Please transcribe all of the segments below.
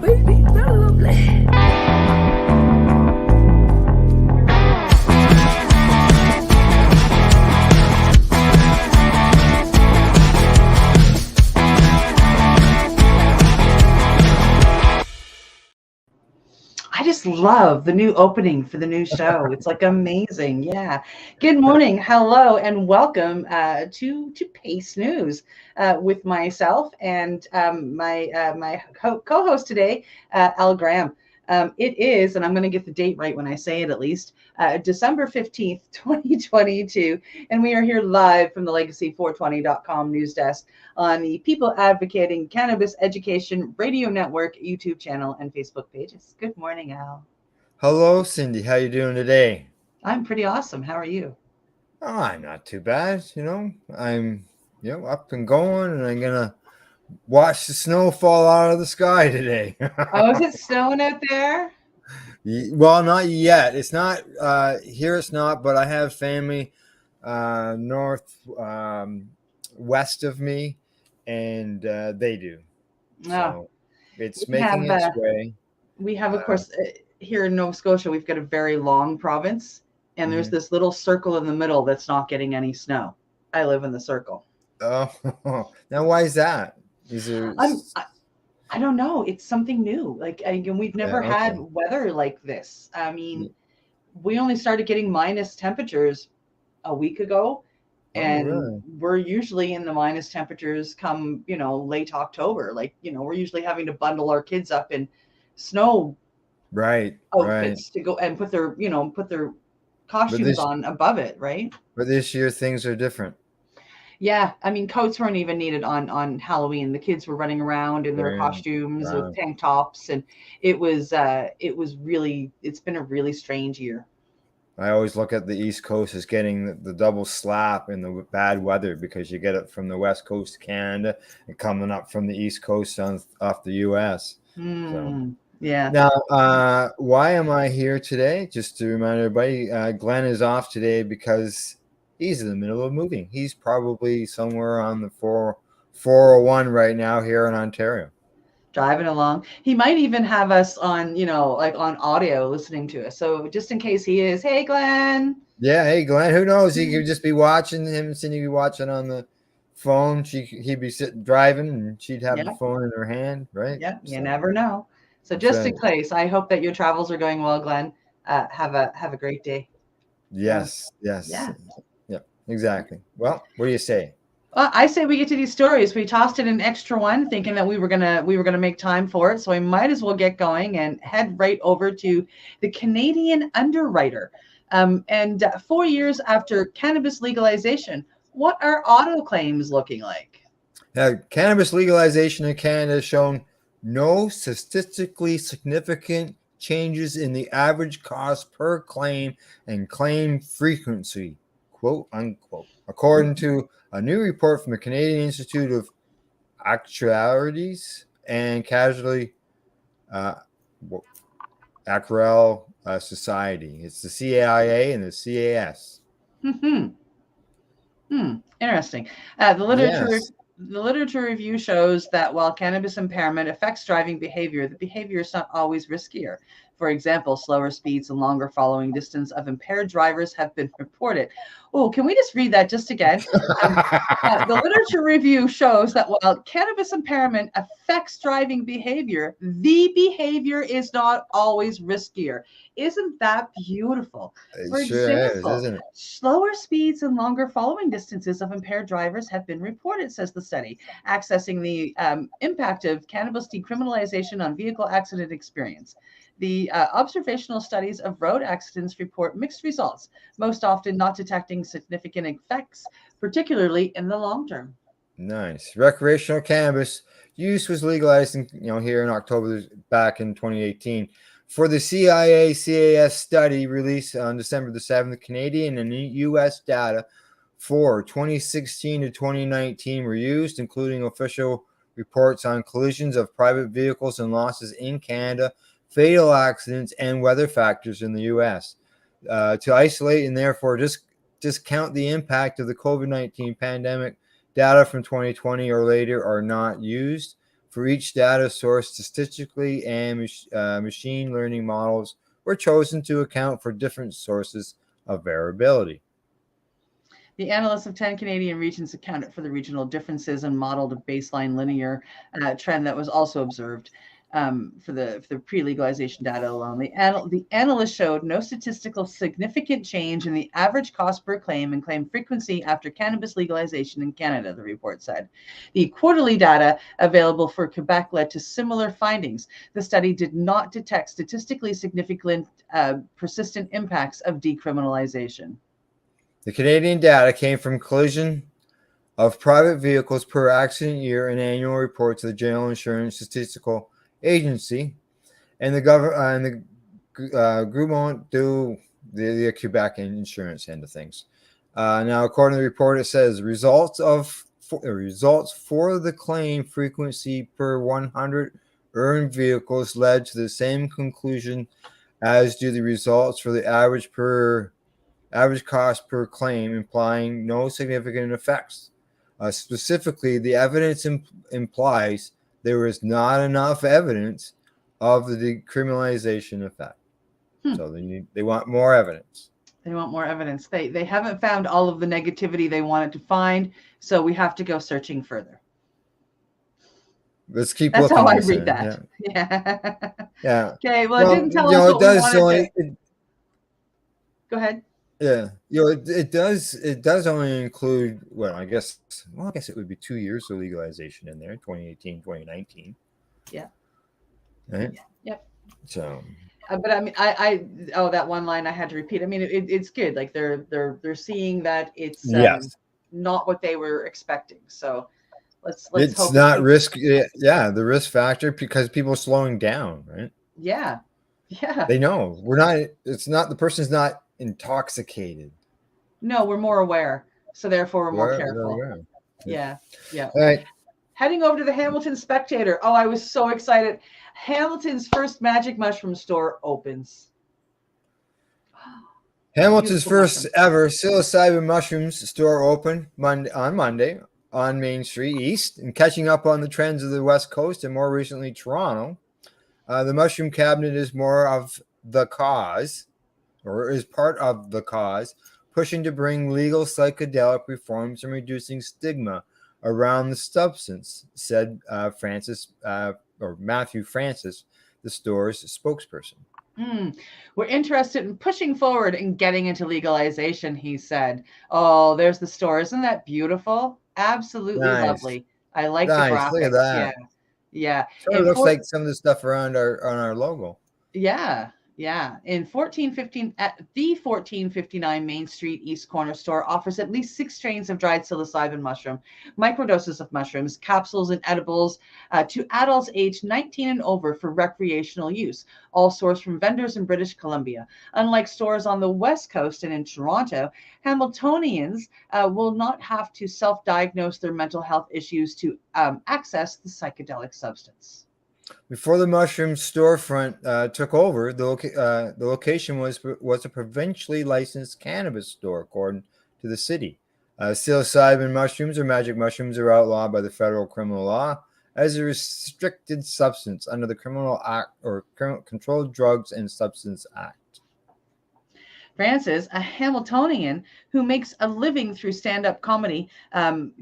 baby, they're lovely. I just love the new opening for the new show. It's like amazing. Yeah. Good morning. Hello and welcome to Pace News with myself and my co-host today, Al Graham. It is, and I'm going to get the date right when I say it at least, December 15th, 2022. And we are here live from the legacy420.com news desk on the People Advocating Cannabis Education Radio Network YouTube channel and Facebook pages. Good morning, Al. Hello, Cindy. How you doing today? I'm pretty awesome. How are you? Oh, I'm not too bad. I'm up and going, and I'm gonna watch the snow fall out of the sky today. Oh, is it snowing out there? Well, not yet. It's not here. It's not, but I have family north west of me, and they do. So it's making its way. We have, of course, here in Nova Scotia, we've got a very long province, and there's this little circle in the middle that's not getting any snow. I live in the circle. Oh, now why is that? Is there? I don't know. It's something new. Like, again, we've never had weather like this. I mean, we only started getting minus temperatures a week ago, and we're usually in the minus temperatures come, late October. Like, we're usually having to bundle our kids up in snow outfits to go and put their costumes on above it, right? But this year things are different. Yeah, I mean, coats weren't even needed on Halloween. The kids were running around in their costumes with tank tops, and it's been a really strange year. I always look at the East Coast as getting the double slap in the bad weather, because you get it from the West Coast of Canada and coming up from the East Coast off the U.S. Yeah. Now, why am I here today? Just to remind everybody, Glenn is off today because he's in the middle of moving. He's probably somewhere on the 401 right now here in Ontario. Driving along. He might even have us on, on audio listening to us. So just in case he is, hey, Glenn. Yeah, hey, Glenn. Who knows? He could just be watching him and Cindy be watching on the phone. He'd be sitting driving and she'd have the phone in her hand, right? Yeah, you never know. So just in case, I hope that your travels are going well, Glenn. Have a great day. Yes. Yeah, exactly. Well, what do you say? Well, I say we get to these stories. We tossed in an extra one, thinking that we were gonna make time for it. So we might as well get going and head right over to the Canadian underwriter. And 4 years after cannabis legalization, what are auto claims looking like? Cannabis legalization in Canada has shown no statistically significant changes in the average cost per claim and claim frequency, quote unquote, according to a new report from the Canadian Institute of Actuaries and Casualty Actuarial Society. It's the CAIA and the CAS. Interesting. The literature review shows that while cannabis impairment affects driving behavior, the behavior is not always riskier. For example, slower speeds and longer following distance of impaired drivers have been reported. Oh, can we just read that just again? The literature review shows that while cannabis impairment affects driving behavior, the behavior is not always riskier. Isn't that beautiful? For example, isn't it? Slower speeds and longer following distances of impaired drivers have been reported, says the study, accessing the impact of cannabis decriminalization on vehicle accident experience. The observational studies of road accidents report mixed results, most often not detecting significant effects, particularly in the long term. Nice. Recreational cannabis use was legalized here in October back in 2018. For the CIA-CAS study released on December the 7th, Canadian and U.S. data for 2016 to 2019 were used, including official reports on collisions of private vehicles and losses in Canada, fatal accidents, and weather factors in the U.S. To isolate and therefore discount the impact of the COVID-19 pandemic, data from 2020 or later are not used. For each data source, statistically and machine learning models were chosen to account for different sources of variability. The analysts of 10 Canadian regions accounted for the regional differences and modeled a baseline linear trend that was also observed for the pre-legalization data alone. The analysts showed no statistical significant change in the average cost per claim and claim frequency after cannabis legalization in Canada, the report said. The quarterly data available for Quebec led to similar findings. The study did not detect statistically significant persistent impacts of decriminalization. The Canadian data came from collision of private vehicles per accident year and annual reports of the General Insurance Statistical Agency and the government Groupement do the Quebec insurance end of things. Now, according to the report, it says results for the claim frequency per 100 earned vehicles led to the same conclusion as do the results for the average cost per claim, implying no significant effects. Specifically, the evidence implies there is not enough evidence of the decriminalization effect. So they want more evidence. They want more evidence. They haven't found all of the negativity they wanted to find, so we have to go searching further. Let's keep That's looking. how I read that. Yeah. Yeah. Okay. Well, it didn't tell us what we wanted to. Go ahead. Yeah, it does only include I guess it would be 2 years of legalization in there, 2018, 2019. Yeah. Right? Yep. So but I mean, that one line I had to repeat. I mean, it's good. Like they're seeing that it's not what they were expecting. So let's it's hope not risk. Yeah, the risk factor because people are slowing down, right? Yeah. They know we're not. It's not the person's not intoxicated. No, we're more aware, so therefore we're more careful. Yeah. All right. Heading over to the Hamilton Spectator. Oh, I was so excited. Hamilton's first magic mushroom store opens. Hamilton's first ever psilocybin mushrooms store opened on Monday on Main Street East, and catching up on the trends of the West Coast and more recently Toronto. The mushroom cabinet is more of the cause, or is part of the cause, pushing to bring legal psychedelic reforms and reducing stigma around the substance, said Matthew Francis, the store's spokesperson. We're interested in pushing forward and getting into legalization, he said. Oh, there's the store. Isn't that beautiful? Absolutely lovely. I like the graphics. Look at that. Yeah. It looks like some of the stuff around our logo. Yeah. In 1415, at the 1459 Main Street East Corner store offers at least 6 strains of dried psilocybin mushroom, microdoses of mushrooms, capsules, and edibles to adults aged 19 and over for recreational use, all sourced from vendors in British Columbia. Unlike stores on the West Coast and in Toronto, Hamiltonians will not have to self-diagnose their mental health issues to access the psychedelic substance. Before the mushroom storefront took over, the location was a provincially licensed cannabis store, according to the city. Psilocybin mushrooms or magic mushrooms are outlawed by the federal criminal law as a restricted substance under the Criminal Act or Controlled Drugs and Substance Act. Francis, a Hamiltonian who makes a living through stand-up comedy,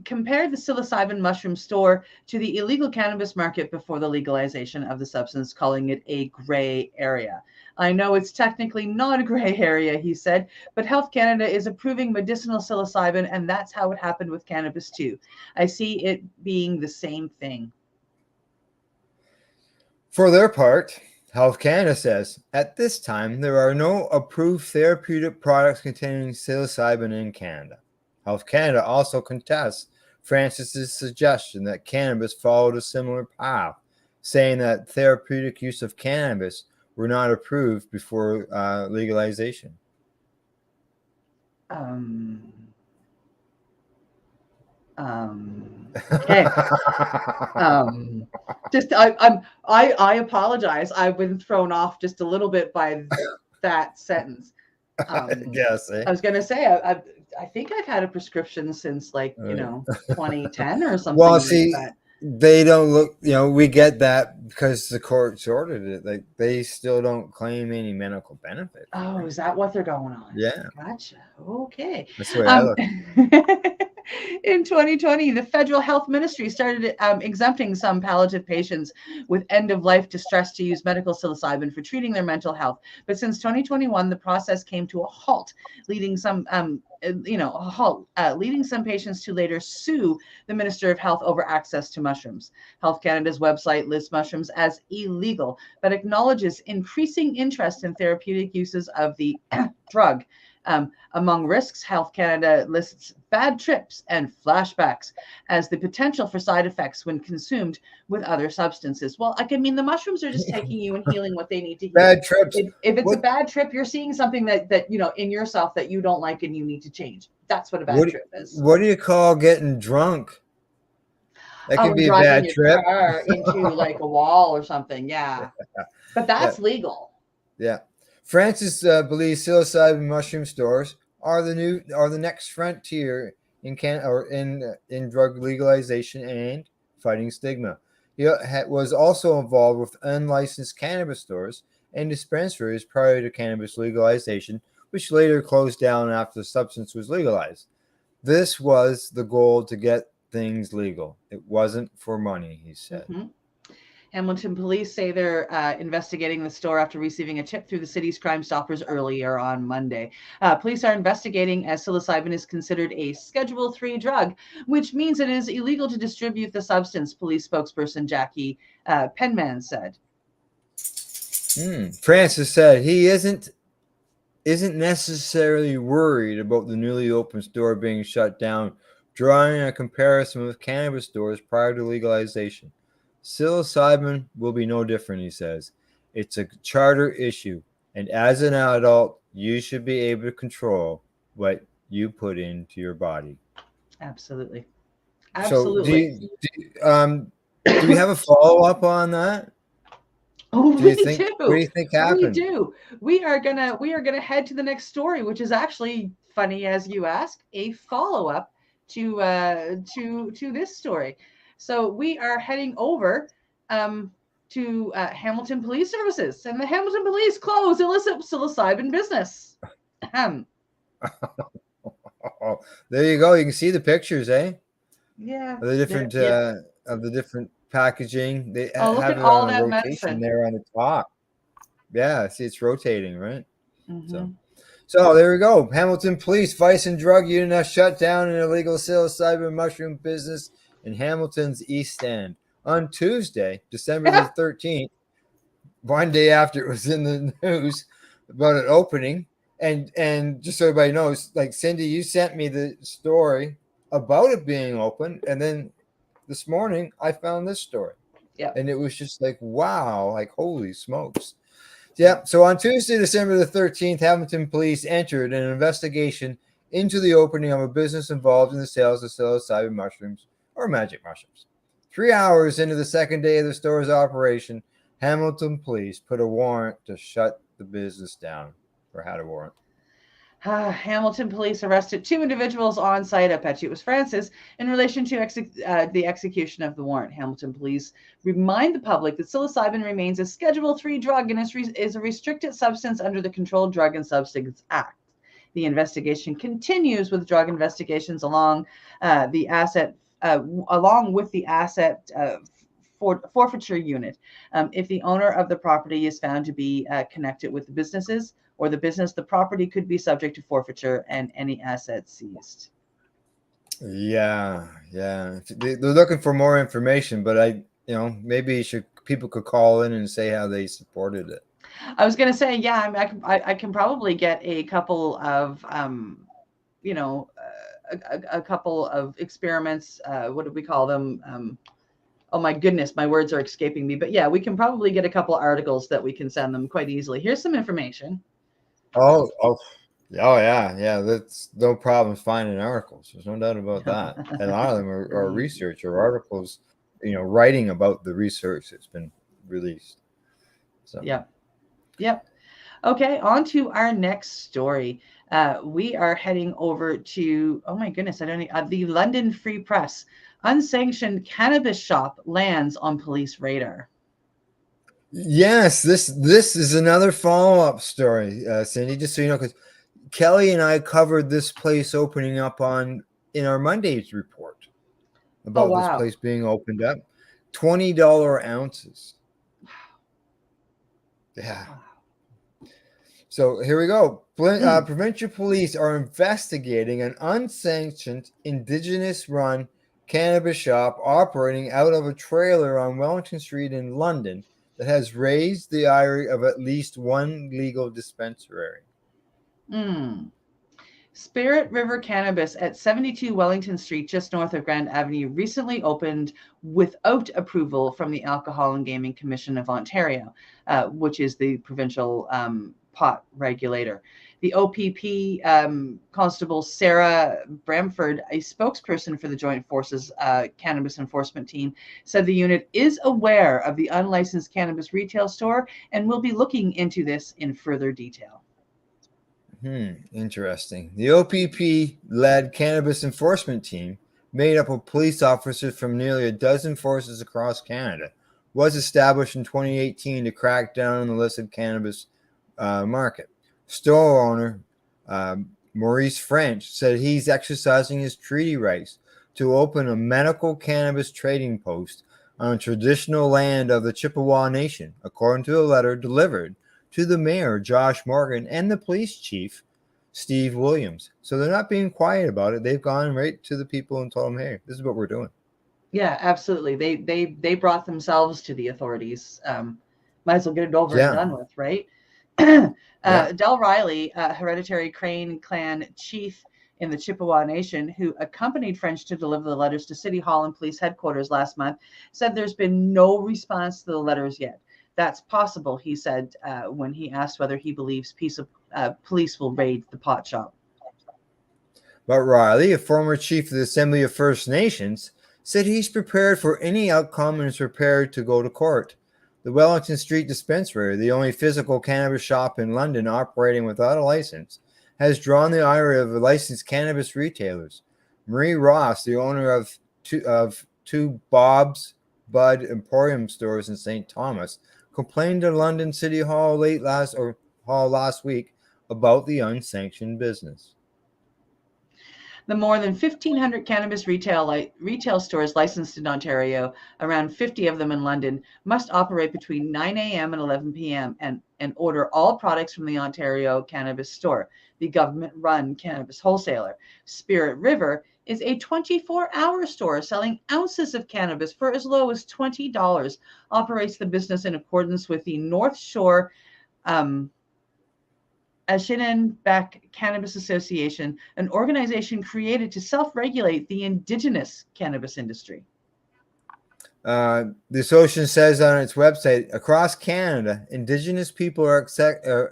compared the psilocybin mushroom store to the illegal cannabis market before the legalization of the substance, calling it a gray area. I know it's technically not a gray area, he said, but Health Canada is approving medicinal psilocybin, and that's how it happened with cannabis too. I see it being the same thing. For their part, Health Canada says, at this time, there are no approved therapeutic products containing psilocybin in Canada. Health Canada also contests Francis's suggestion that cannabis followed a similar path, saying that therapeutic use of cannabis were not approved before legalization. Okay. I apologize. I've been thrown off just a little bit by that sentence. Yes. I was gonna say I think I've had a prescription since 2010 or something. Well, see, like that. they don't look, we get that because the courts ordered it. Like, they still don't claim any medical benefit for Oh, it. is that what they're going on? Yeah, Gotcha. Okay. that's the way I Um, look. in 2020, the Federal Health Ministry started exempting some palliative patients with end-of-life distress to use medical psilocybin for treating their mental health. But since 2021, the process came to a halt, leading some, leading some patients to later sue the Minister of Health over access to mushrooms. Health Canada's website lists mushrooms as illegal, but acknowledges increasing interest in therapeutic uses of the drug. Among risks, Health Canada lists bad trips and flashbacks as the potential for side effects when consumed with other substances. Well, I mean, the mushrooms are just taking you and healing what they need to heal. Bad trips. If it's a What bad trip, you're seeing something that in yourself that you don't like and you need to change. That's what a bad what trip is. what do you call getting drunk? That Oh, could and be a driving bad your trip. car into like a wall or something. Yeah, but Yeah, that's legal. yeah. Francis believes psilocybin mushroom stores are the next frontier in drug legalization and fighting stigma. He was also involved with unlicensed cannabis stores and dispensaries prior to cannabis legalization, which later closed down after the substance was legalized. This was the goal, to get things legal. It wasn't for money, he said. Mhm. Hamilton police say they're investigating the store after receiving a tip through the city's Crime Stoppers earlier on Monday. Police are investigating as psilocybin is considered a Schedule III drug, which means it is illegal to distribute the substance, police spokesperson Jackie Penman said. Francis said he isn't necessarily worried about the newly opened store being shut down, drawing a comparison with cannabis stores prior to legalization. Psilocybin will be no different, he says. It's a charter issue, and as an adult, you should be able to control what you put into your body. Absolutely. So, Absolutely. do we have a follow up on that? Oh, Do you we think? What do do. you think We happened? do. We are gonna head to the next story, which is actually funny as you ask, a follow-up to this story. So we are heading over to Hamilton Police Services, and the Hamilton Police close illicit psilocybin business. Ahem. Oh, there you go. You can see the pictures, eh? Yeah. Of the There. different Yeah. packaging. They Oh, look have at it all on a that rotation medicine. there on the top. Yeah, see, it's rotating, right? So, Hmm. so there we go. Hamilton Police Vice and Drug Unit has shut down an illegal psilocybin mushroom business in Hamilton's East End on Tuesday, December the 13th. One day after it was in the news about an opening, and just so everybody knows, like, Cindy, you sent me the story about it being open, and then this morning I found this story, Yeah. and it was just like, wow, like, holy smokes. Yeah. So on Tuesday, December the 13th, Hamilton police entered an investigation into the opening of a business involved in the sales of psilocybin mushrooms, or magic mushrooms. 3 hours into the second day of the store's operation, Hamilton police put a warrant to shut the business down, or had a warrant. Hamilton police arrested two individuals on site. I bet you it was Francis in relation to the execution of the warrant. Hamilton police remind the public that psilocybin remains a Schedule III drug and is a restricted substance under the Controlled Drug and Substance Act. The investigation continues with drug investigations the asset, along with the asset forfeiture unit. If the owner of the property is found to be connected with the businesses or the business, the property could be subject to forfeiture and any assets seized. Yeah, yeah. They're looking for more information, but maybe people could call in and say how they supported it. I was going to say, yeah, I can probably get a couple of, you know, a couple of experiments. What do we call them? Oh my goodness, my words are escaping me. But yeah, we can probably get a couple articles that we can send them quite easily. Here's some information. Oh, oh, oh, yeah, yeah. That's no problem finding articles. There's no doubt about that. And a lot of them are research or articles, writing about the research that's been released. So, Yep. Yep. Okay, on to our next story. We are heading over to, oh my goodness, I don't know, the London Free Press Unsanctioned cannabis shop lands on police radar. Yes, this is another follow-up story, Cindy, just so you know, because Kelly and I covered this place opening up in our Monday's report Oh, about this wow. place being opened up. $20 ounces. Yeah. Wow. So here we go. Provincial police are investigating an unsanctioned indigenous-run cannabis shop operating out of a trailer on Wellington Street in London that has raised the ire of at least one legal dispensary. Spirit River Cannabis at 72 Wellington Street, just north of Grand Avenue, recently opened without approval from the Alcohol and Gaming Commission of Ontario, which is the provincial pot regulator. The OPP Constable Sarah Bramford, a spokesperson for the Joint Forces Cannabis Enforcement Team, said the unit is aware of the unlicensed cannabis retail store and will be looking into this in further detail. Interesting. The OPP-led cannabis enforcement team, made up of police officers from nearly a dozen forces across Canada, was established in 2018 to crack down on the illicit cannabis market. Store owner Maurice French said he's exercising his treaty rights to open a medical cannabis trading post on traditional land of the Chippewa Nation, according to a letter delivered to the mayor, Josh Morgan, and the police chief, Steve Williams. So they're not being quiet about it. They've gone right to the people and told them, hey, this is what we're doing. Yeah, absolutely. They brought themselves to the authorities. Might as well get it over and done with, right? Del Riley, hereditary Crane clan chief in the Chippewa Nation, who accompanied French to deliver the letters to City Hall and police headquarters last month, said there's been no response to the letters yet. That's possible, he said, when he asked whether he believes police will raid the pot shop. But Riley, a former chief of the Assembly of First Nations, said he's prepared for any outcome and is prepared to go to court. The Wellington Street Dispensary, the only physical cannabis shop in London operating without a license, has drawn the ire of licensed cannabis retailers. Marie Ross, the owner of two Bob's Bud Emporium stores in St. Thomas, complained to London City Hall last week about the unsanctioned business. The more than 1,500 cannabis retail stores licensed in Ontario, around 50 of them in London, must operate between 9 a.m. and 11 p.m. and order all products from the Ontario Cannabis Store, the government-run cannabis wholesaler. Spirit River is a 24-hour store selling ounces of cannabis for as low as $20. Operates the business in accordance with the North Shore Anishinaabe Cannabis Association, an organization created to self-regulate the indigenous cannabis industry. The association says on its website, across Canada, Indigenous people are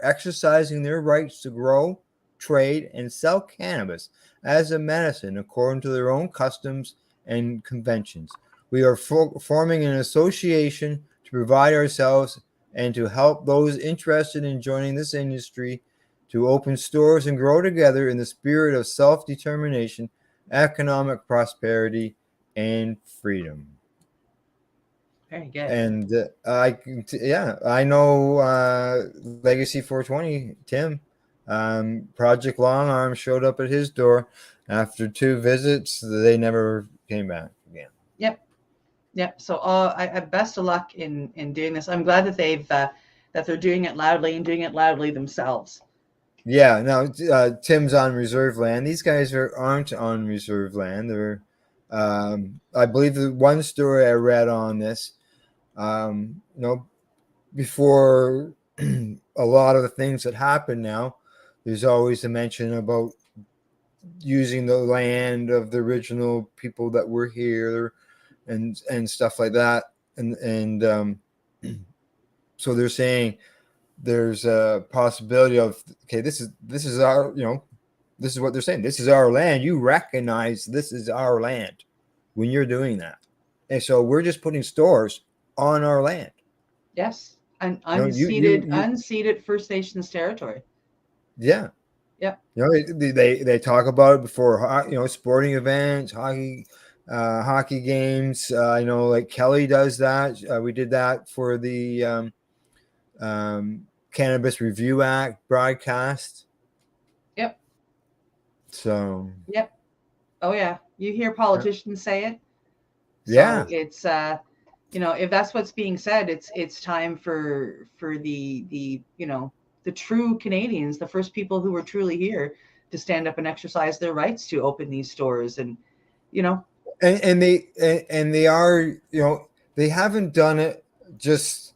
exercising their rights to grow, trade, and sell cannabis as a medicine according to their own customs and conventions. We are forming an association to provide ourselves and to help those interested in joining this industry to open stores and grow together in the spirit of self-determination, economic prosperity, and freedom. Very good. And I know Legacy 420, Tim, Project Long Arm showed up at his door after 2 visits. They never came back again. Yep. So I best of luck in doing this. I'm glad that they're doing it loudly and doing it loudly themselves. Yeah, now Tim's on reserve land. These guys aren't on reserve land. They're, I believe, the one story I read on this, before a lot of the things that happen now, there's always a mention about using the land of the original people that were here, and stuff like that, and so they're saying there's a possibility of, okay, this is our, this is what they're saying. This is our land. You recognize this is our land when you're doing that. And so we're just putting stores on our land. Yes. And unceded First Nations territory. Yeah. Yeah. They talk about it before, sporting events, hockey hockey games. I know like Kelly does that. We did that for the Cannabis Review Act broadcast. Yep. So. Yep. Oh yeah. You hear politicians say it. So yeah. It's if that's what's being said, it's time for the the true Canadians, the first people who were truly here, to stand up and exercise their rights to open these stores. And and they are, they haven't done it just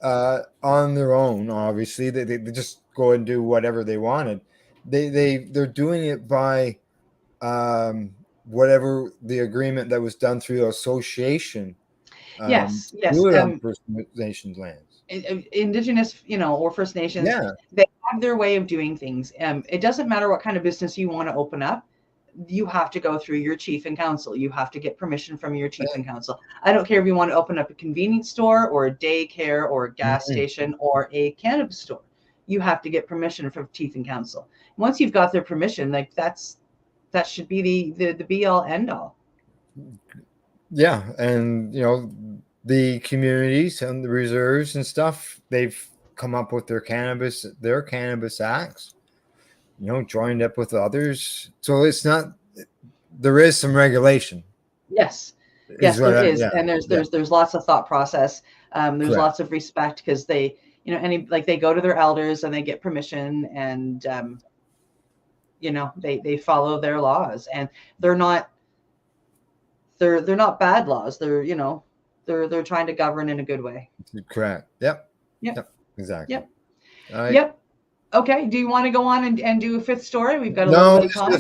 on their own. Obviously, they just go and do whatever they wanted. They're doing it by whatever the agreement that was done through the association. Yes. Do it on First Nations lands. Indigenous, or First Nations. Yeah. They have their way of doing things. It doesn't matter what kind of business you want to open up. You have to go through your chief and council. You have to get permission from your chief and council. I don't care if you want to open up a convenience store or a daycare or a gas station or a cannabis store. You have to get permission from chief and council. Once you've got their permission, like that should be the be all end all. Yeah, and the communities and the reserves and stuff, they've come up with their cannabis acts, joined up with others. So it's not, there is some regulation. Yes, there is. And there's lots of thought process. There's lots of respect, because they, they go to their elders and they get permission, and, they follow their laws, and they're not bad laws. They're trying to govern in a good way. Correct. Yep. Exactly. Yep. Yep. Okay. Do you want to go on and do a fifth story? We've got a little bit of time.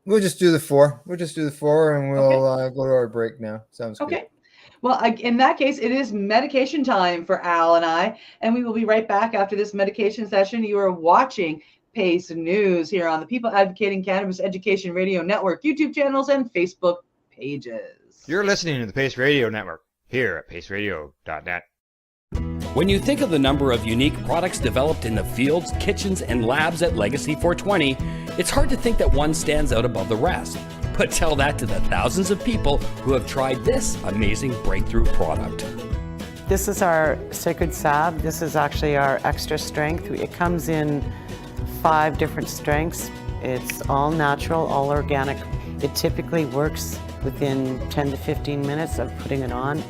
We'll just do the four. We'll just do the four, and we'll go to our break now. Sounds good. Okay. Well, in that case, it is medication time for Al and I, and we will be right back after this medication session. You are watching Pace News here on the People Advocating Cannabis Education Radio Network, YouTube channels, and Facebook pages. You're listening to the Pace Radio Network here at paceradio.net. When you think of the number of unique products developed in the fields, kitchens, and labs at Legacy 420, it's hard to think that one stands out above the rest. But tell that to the thousands of people who have tried this amazing breakthrough product. This is our Sacred Salve. This is actually our extra strength. It comes in 5 different strengths. It's all natural, all organic. It typically works within 10 to 15 minutes of putting it on.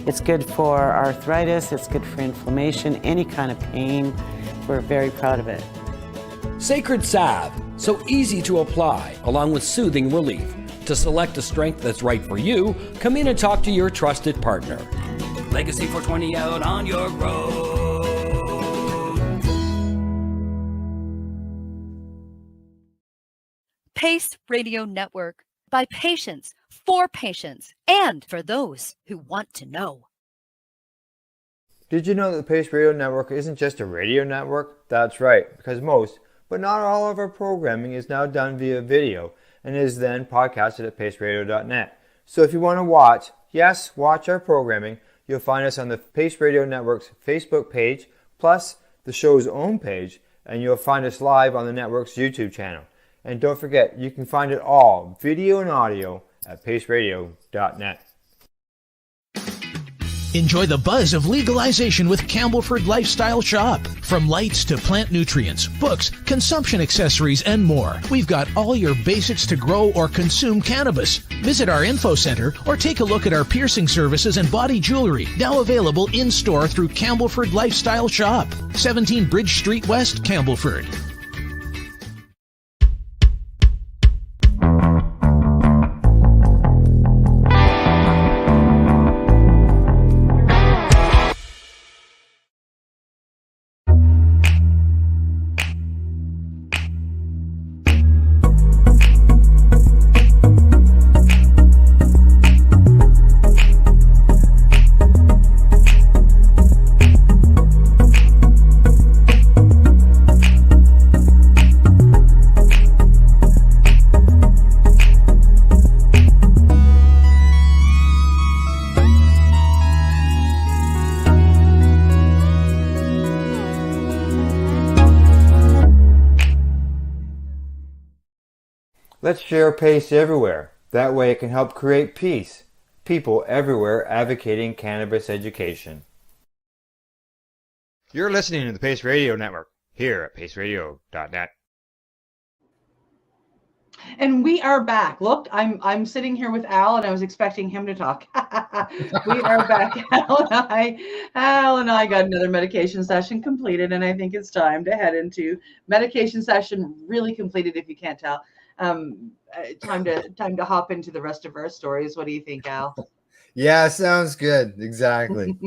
It's good for arthritis, it's good for inflammation, any kind of pain. We're very proud of it. Sacred Salve, so easy to apply, along with soothing relief. To select a strength that's right for you, come in and talk to your trusted partner. Legacy 420 out on your road. Pace Radio Network. By patients, for patients, and for those who want to know. Did you know that the Pace Radio Network isn't just a radio network? That's right, because most, but not all of our programming is now done via video and is then podcasted at paceradio.net. So if you want to watch our programming, you'll find us on the Pace Radio Network's Facebook page, plus the show's own page, and you'll find us live on the network's YouTube channel. And don't forget, you can find it all, video and audio, at paceradio.net. Enjoy the buzz of legalization with Campbellford Lifestyle Shop. From lights to plant nutrients, books, consumption accessories, and more, we've got all your basics to grow or consume cannabis. Visit our info center or take a look at our piercing services and body jewelry, now available in-store through Campbellford Lifestyle Shop, 17 Bridge Street West, Campbellford. Let's share Pace everywhere. That way it can help create peace. People everywhere advocating cannabis education. You're listening to the Pace Radio Network here at paceradio.net. And we are back. Look, I'm sitting here with Al, and I was expecting him to talk. We are back. Al and I got another medication session completed, and I think it's time to head into medication session really completed. If you can't tell, time to hop into the rest of our stories. What do you think, Al? Yeah, sounds good. Exactly.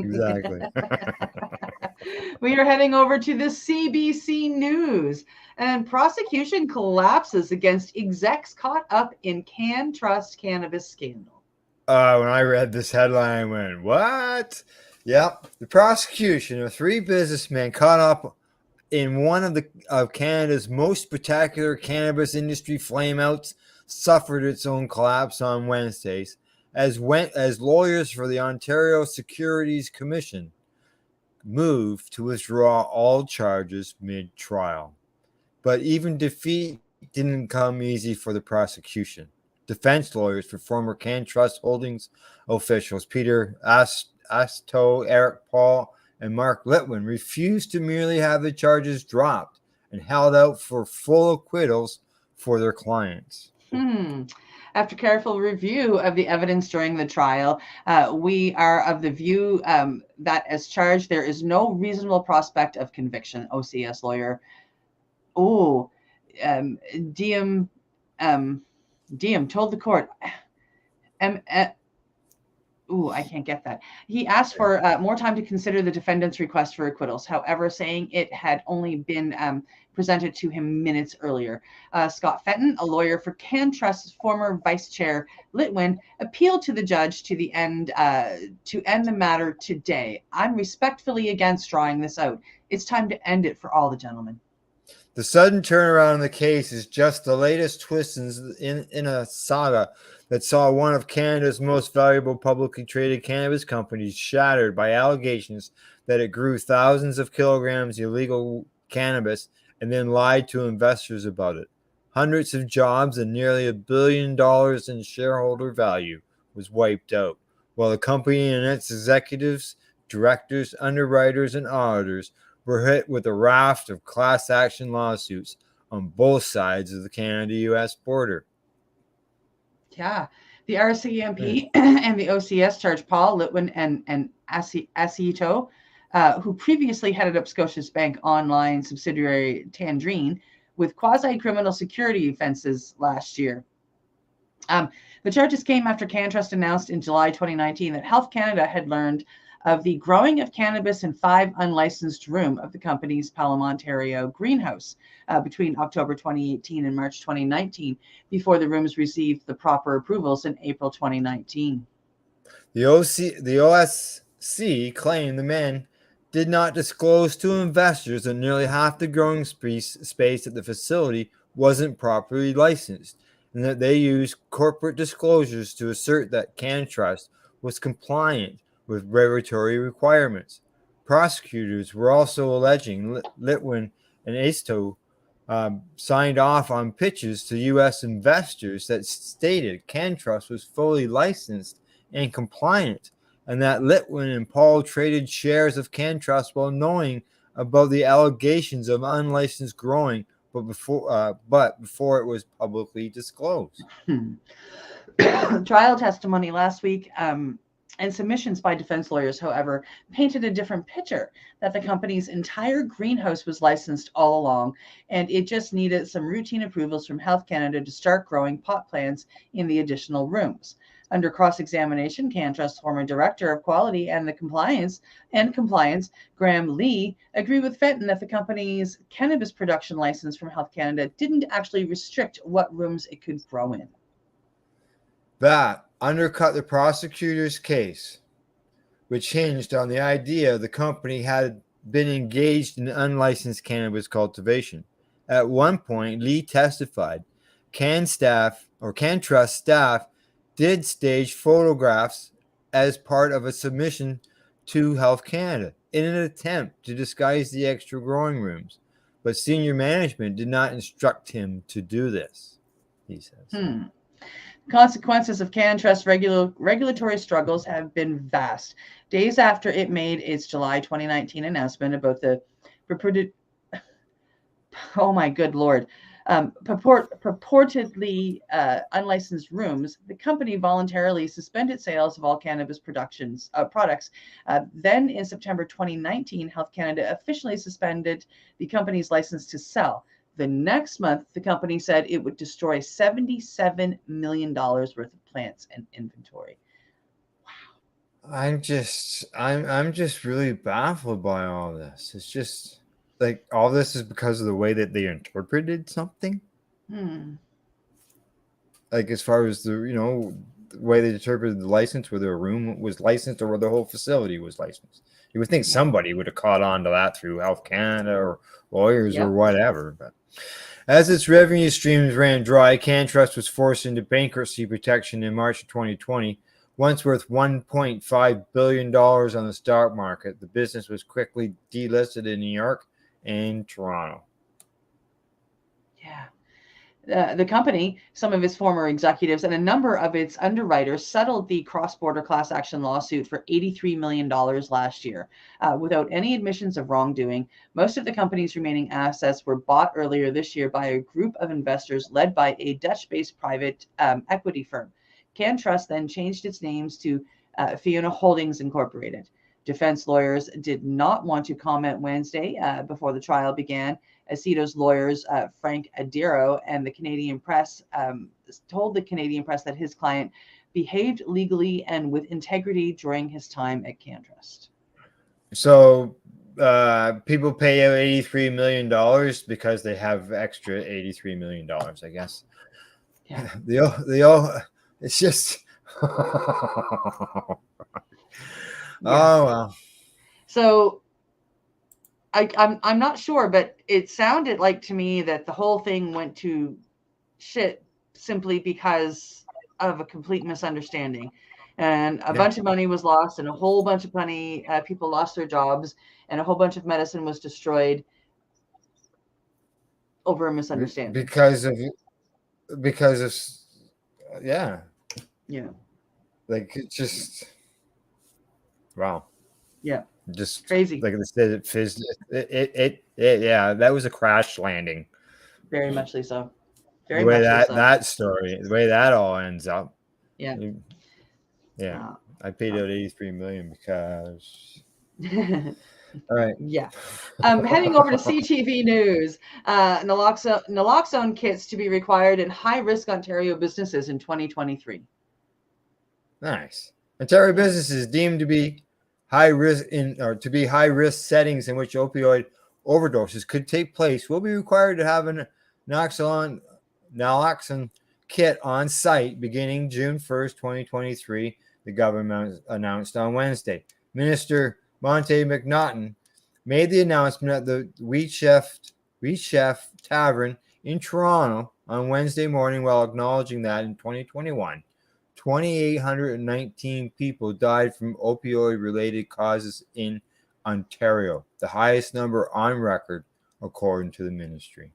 We are heading over to the CBC News, and prosecution collapses against execs caught up in CannTrust cannabis scandal. When I read this headline, I went, what? Yep. The prosecution of 3 businessmen caught up in one of Canada's most spectacular cannabis industry flameouts suffered its own collapse on Wednesdays as lawyers for the Ontario Securities Commission moved to withdraw all charges mid-trial. But even defeat didn't come easy for the prosecution. Defense lawyers for former CannTrust Holdings officials Peter Asto, Eric Paul, and Mark Litwin refused to merely have the charges dropped and held out for full acquittals for their clients. After careful review of the evidence during the trial, we are of the view that as charged, there is no reasonable prospect of conviction, OCS lawyer. Diem told the court. I can't get that. He asked for more time to consider the defendant's request for acquittals, however, saying it had only been presented to him minutes earlier. Scott Fenton, a lawyer for CannTrust's former vice chair Litwin, appealed to the judge to end the matter today. I'm respectfully against drawing this out. It's time to end it for all the gentlemen. The sudden turnaround in the case is just the latest twist in a saga that saw one of Canada's most valuable publicly traded cannabis companies shattered by allegations that it grew thousands of kilograms of illegal cannabis and then lied to investors about it. Hundreds of jobs and nearly $1 billion in shareholder value was wiped out, while the company and its executives, directors, underwriters, and auditors were hit with a raft of class action lawsuits on both sides of the Canada-U.S. border. Yeah, the RCMP and the OCS charged Paul Litwin and Asito, who previously headed up Scotia's Bank online subsidiary Tangerine, with quasi-criminal security offenses last year. The charges came after CannTrust announced in July 2019 that Health Canada had learned of the growing of cannabis in 5 unlicensed rooms of the company's Pelham, Ontario greenhouse between October 2018 and March 2019, before the rooms received the proper approvals in April 2019. The OSC claimed the men did not disclose to investors that nearly half the growing space at the facility wasn't properly licensed, and that they used corporate disclosures to assert that CannTrust was compliant with regulatory requirements. Prosecutors were also alleging Litwin and Asto signed off on pitches to U.S. investors that stated CannTrust was fully licensed and compliant, and that Litwin and Paul traded shares of CannTrust while knowing about the allegations of unlicensed growing, but before it was publicly disclosed. Trial testimony last week and submissions by defense lawyers, however, painted a different picture, that the company's entire greenhouse was licensed all along, and it just needed some routine approvals from Health Canada to start growing pot plants in the additional rooms. Under cross-examination, CannTrust's former director of quality and compliance, Graham Lee, agreed with Fenton that the company's cannabis production license from Health Canada didn't actually restrict what rooms it could grow in. That undercut the prosecutor's case, which hinged on the idea the company had been engaged in unlicensed cannabis cultivation. At one point, Lee testified CannTrust staff did stage photographs as part of a submission to Health Canada in an attempt to disguise the extra growing rooms, but senior management did not instruct him to do this, he says. Consequences of CannTrust regulatory struggles have been vast. Days after it made its July 2019 announcement about the purported, oh my good lord, purportedly unlicensed rooms, the company voluntarily suspended sales of all cannabis products. Then in September 2019, Health Canada officially suspended the company's license to sell. The next month, the company said it would destroy $77 million worth of plants and inventory. I'm just really baffled by all this. It's just like all this is because of the way that they interpreted something. Like as far as the way they interpreted the license, whether a room was licensed or whether the whole facility was licensed. You would think somebody would have caught on to that through Health Canada or lawyers or whatever, but as its revenue streams ran dry, CannTrust was forced into bankruptcy protection in March of 2020. Once worth $1.5 billion on the stock market, the business was quickly delisted in New York and Toronto. Yeah. The company, some of its former executives, and a number of its underwriters settled the cross-border class action lawsuit for $83 million last year without any admissions of wrongdoing. Most of the company's remaining assets were bought earlier this year by a group of investors led by a Dutch-based private equity firm. CannTrust then changed its names to Fiona Holdings Incorporated. Defense lawyers did not want to comment Wednesday before the trial began. Aceto's lawyers, Frank Adiro, and the Canadian press told the Canadian press that his client behaved legally and with integrity during his time at CannTrust. So people pay out $83 million because they have extra $83 million, I guess. Yeah. They all it's just oh well. So I'm not sure, but it sounded like to me that the whole thing went to shit simply because of a complete misunderstanding, and a bunch of money was lost, and a whole bunch of money people lost their jobs, and a whole bunch of medicine was destroyed over a misunderstanding because of yeah. Like it's just wow. Yeah. Just crazy. Like I said, it fizzed. It yeah, that was a crash landing. Very muchly so. The way that story, the way that all ends up. Yeah. Yeah. I paid out $83 million because all right. Yeah. Heading over to CTV News. Naloxone kits to be required in high-risk Ontario businesses in 2023. Nice. Ontario businesses deemed to be high risk settings in which opioid overdoses could take place will be required to have a naloxone kit on site beginning June 1st, 2023, the government announced on Wednesday. Minister Monte McNaughton made the announcement at the Wheat Chef Tavern in Toronto on Wednesday morning while acknowledging that in 2021, 2,819 people died from opioid-related causes in Ontario, the highest number on record, according to the ministry.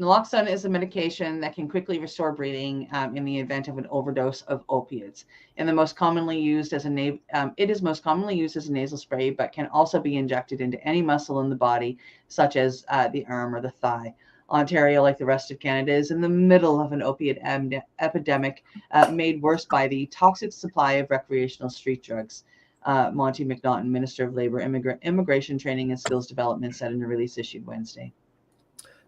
Naloxone is a medication that can quickly restore breathing in the event of an overdose of opiates. And it is most commonly used as a nasal spray, but can also be injected into any muscle in the body, such as the arm or the thigh. Ontario, like the rest of Canada, is in the middle of an opiate epidemic made worse by the toxic supply of recreational street drugs. Monte McNaughton, Minister of Labour, Immigration, Training and Skills Development, said in a release issued Wednesday.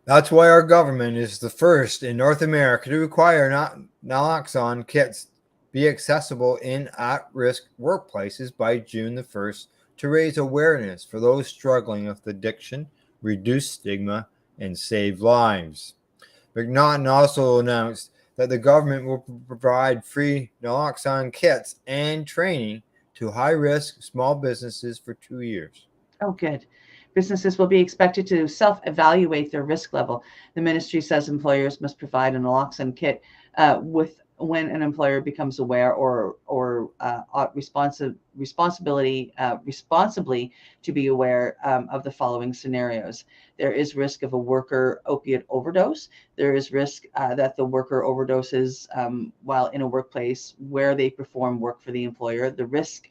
That's why our government is the first in North America to require naloxone kits be accessible in at-risk workplaces by June the 1st to raise awareness for those struggling with addiction, reduce stigma, and save lives. McNaughton also announced that the government will provide free naloxone kits and training to high-risk small businesses for 2 years. Oh, good. Businesses will be expected to self-evaluate their risk level. The ministry says employers must provide a naloxone kit with when an employer becomes aware or responsibly to be aware of the following scenarios. There is risk of a worker opiate overdose. There is risk that the worker overdoses while in a workplace where they perform work for the employer. The risk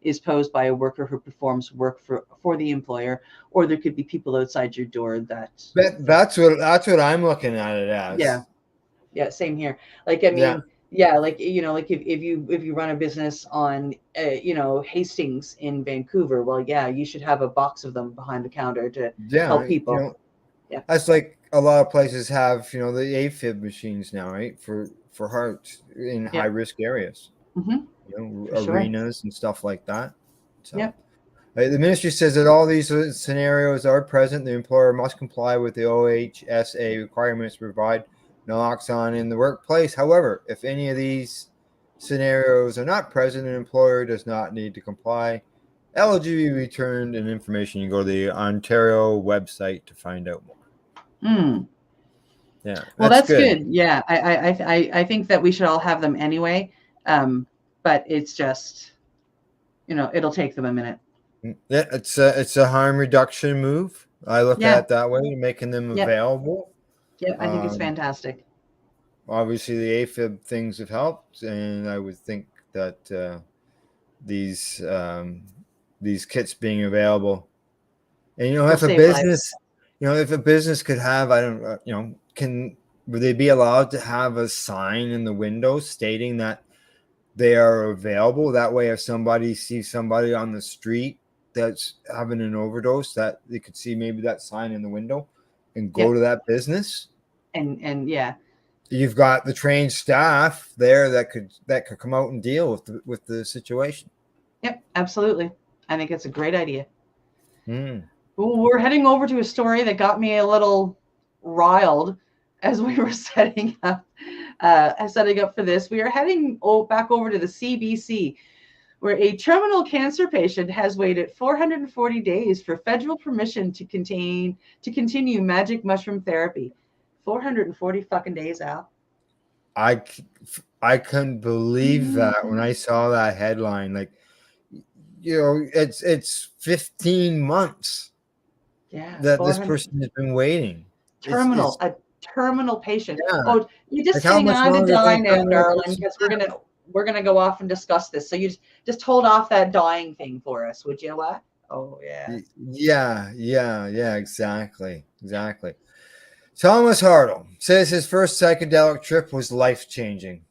is posed by a worker who performs work for the employer, or there could be people outside your door that's what I'm looking at it as. Yeah, same here. Like, I mean, like, like if you run a business on, Hastings in Vancouver, well, yeah, you should have a box of them behind the counter to help people. That's like a lot of places have, the AFib machines now, right? For hearts in high risk areas, arenas and stuff like that. So, the ministry says that all these scenarios are present. The employer must comply with the OHSA requirements to provide Naloxone in the workplace. However, if any of these scenarios are not present, an employer does not need to comply. Eligibility returned and information. You go to the Ontario website to find out more. Yeah. Well, that's good. Yeah, I think that we should all have them anyway. But it's just, it'll take them a minute. Yeah, it's a harm reduction move. I look at it that way, making them available. Yeah, I think it's fantastic. Obviously, the AFib things have helped, and I would think that these kits being available, and if a business could have, I don't, would they be allowed to have a sign in the window stating that they are available? That way, if somebody sees somebody on the street that's having an overdose, that they could see maybe that sign in the window and go to that business. And you've got the trained staff there that could come out and deal with the situation. Yep, absolutely. I think it's a great idea. Well, we're heading over to a story that got me a little riled as we were setting up for this. We are heading back over to the CBC, where a terminal cancer patient has waited 440 days for federal permission to continue magic mushroom therapy. 440 fucking days out. I couldn't believe that when I saw that headline. Like, it's 15 months that this person has been waiting. A terminal patient. Oh, you just hang on to dying now, darling, because we're gonna go off and discuss this. So you just hold off that dying thing for us, would you? What? Oh yeah. Yeah. Exactly. Thomas Hartle says his first psychedelic trip was life-changing.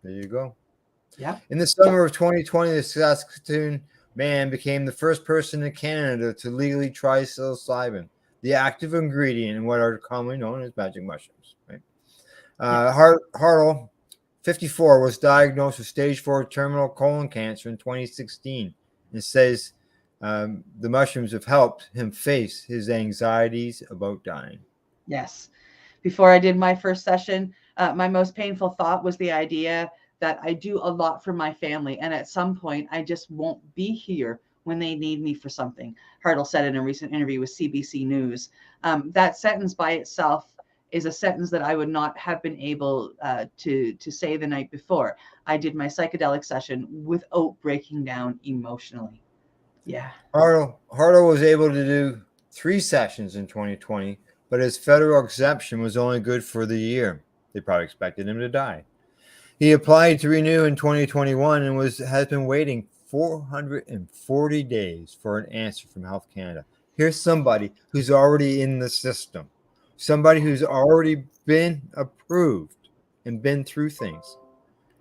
There you go. Yeah. In the summer of 2020, the Saskatoon man became the first person in Canada to legally try psilocybin, the active ingredient in what are commonly known as magic mushrooms. Right? Hartle, 54, was diagnosed with stage 4 terminal colon cancer in 2016, and says the mushrooms have helped him face his anxieties about dying. Yes. Before I did my first session, my most painful thought was the idea that I do a lot for my family, and at some point I just won't be here when they need me for something. Hartle said in a recent interview with CBC News. That sentence by itself is a sentence that I would not have been able to say the night before. I did my psychedelic session without breaking down emotionally. Yeah. Hartle was able to do 3 sessions in 2020, but his federal exemption was only good for the year. They probably expected him to die. He applied to renew in 2021 and has been waiting 440 days for an answer from Health Canada. Here's somebody who's already in the system, somebody who's already been approved and been through things.